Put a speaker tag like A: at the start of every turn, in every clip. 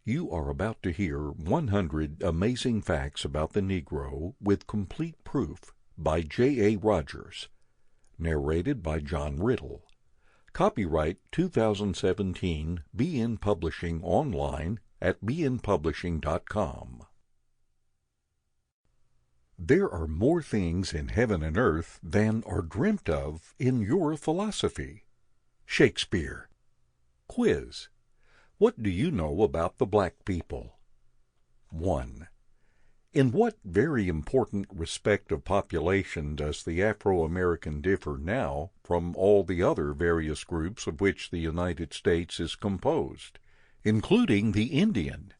A: You are about to hear 100 Amazing Facts About the Negro with Complete Proof by J.A. Rogers. Narrated by John Riddle. Copyright 2017, BN Publishing online at bnpublishing.com. There are more things in heaven and earth than are dreamt of in your philosophy. Shakespeare. Quiz. What do you know about the black people? 1. In what very important respect of population does the Afro-American differ now from all the other various groups of which the United States is composed, including the Indian,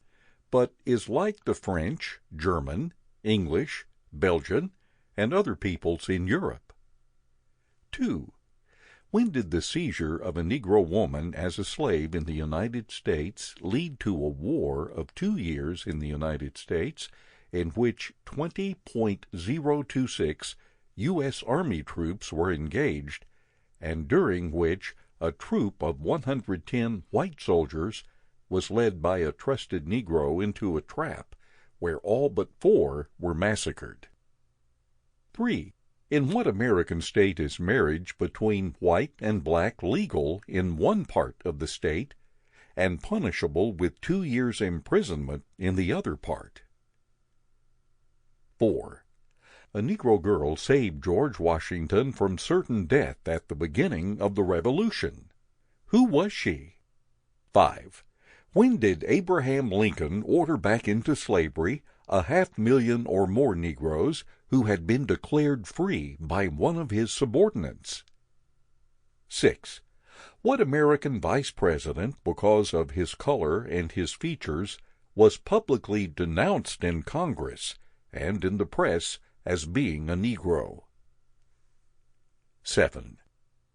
A: but is like the French, German, English, Belgian, and other peoples in Europe? 2. When did the seizure of a Negro woman as a slave in the United States lead to a war of 2 years in the United States in which 20.026 U.S. Army troops were engaged, and during which a troop of 110 white soldiers was led by a trusted Negro into a trap where all but 4 were massacred? 3. In what American state is marriage between white and black legal in one part of the state and punishable with 2 years' imprisonment in the other part? 4. A Negro girl saved George Washington from certain death at the beginning of the Revolution. Who was she? 5. When did Abraham Lincoln order back into slavery 500,000 or more Negroes who had been declared free by one of his subordinates? 6. What American vice president, because of his color and his features, was publicly denounced in Congress and in the press as being a Negro? 7.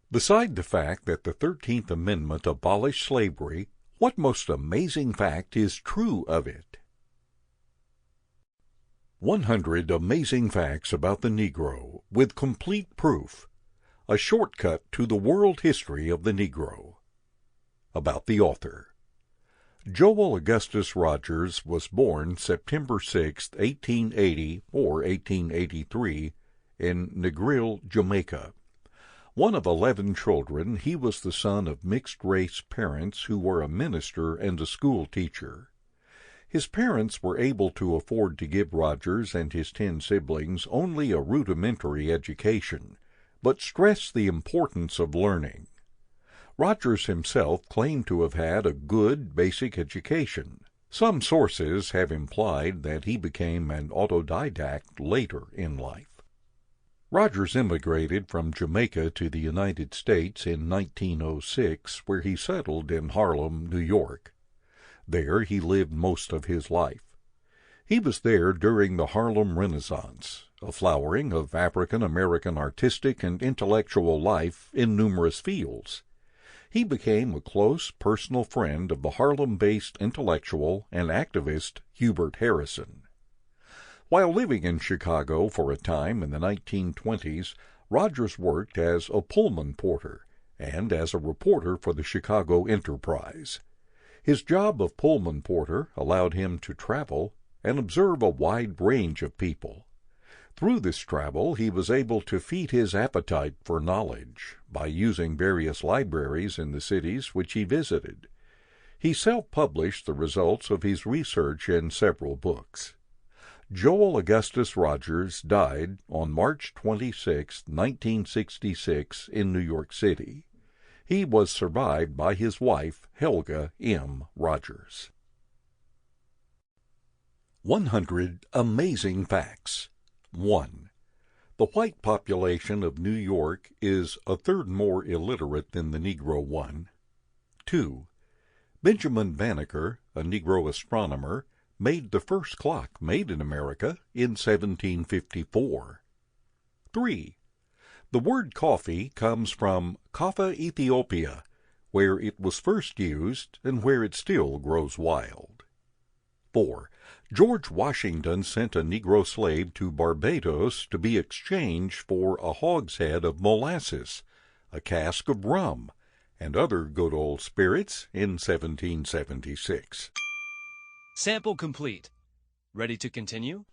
A: Beside the fact that the 13th Amendment abolished slavery, what most amazing fact is true of it? 100 Amazing Facts About the Negro with Complete Proof. A shortcut to the world history of the Negro. About the author. Joel Augustus Rogers was born September 6, 1880 or 1883, in Negro, Jamaica. One of 11 children, he was the son of mixed-race parents who were a minister and a school teacher. His parents were able to afford to give Rogers and his 10 siblings only a rudimentary education, but stressed the importance of learning. Rogers himself claimed to have had a good basic education. Some sources have implied that he became an autodidact later in life. Rogers immigrated from Jamaica to the United States in 1906, where he settled in Harlem, New York. There he lived most of his life. He was there during the Harlem Renaissance, a flowering of African-American artistic and intellectual life in numerous fields. He became a close personal friend of the Harlem-based intellectual and activist Hubert Harrison. While living in Chicago for a time in the 1920s, Rogers worked as a Pullman porter and as a reporter for the Chicago Enterprise. His job of Pullman porter allowed him to travel and observe a wide range of people. Through this travel, he was able to feed his appetite for knowledge by using various libraries in the cities which he visited. He self-published the results of his research in several books. Joel Augustus Rogers died on March 26, 1966, in New York City. He was survived by his wife, Helga M. Rogers. 100 Amazing Facts. 1. The white population of New York is a third more illiterate than the Negro one. 2. Benjamin Banneker, a Negro astronomer, made the first clock made in America in 1754. 3. The word coffee comes from Kaffa, Ethiopia, where it was first used and where it still grows wild. 4. George Washington sent a Negro slave to Barbados to be exchanged for a hogshead of molasses, a cask of rum, and other good old spirits in 1776.
B: Sample complete. Ready to continue?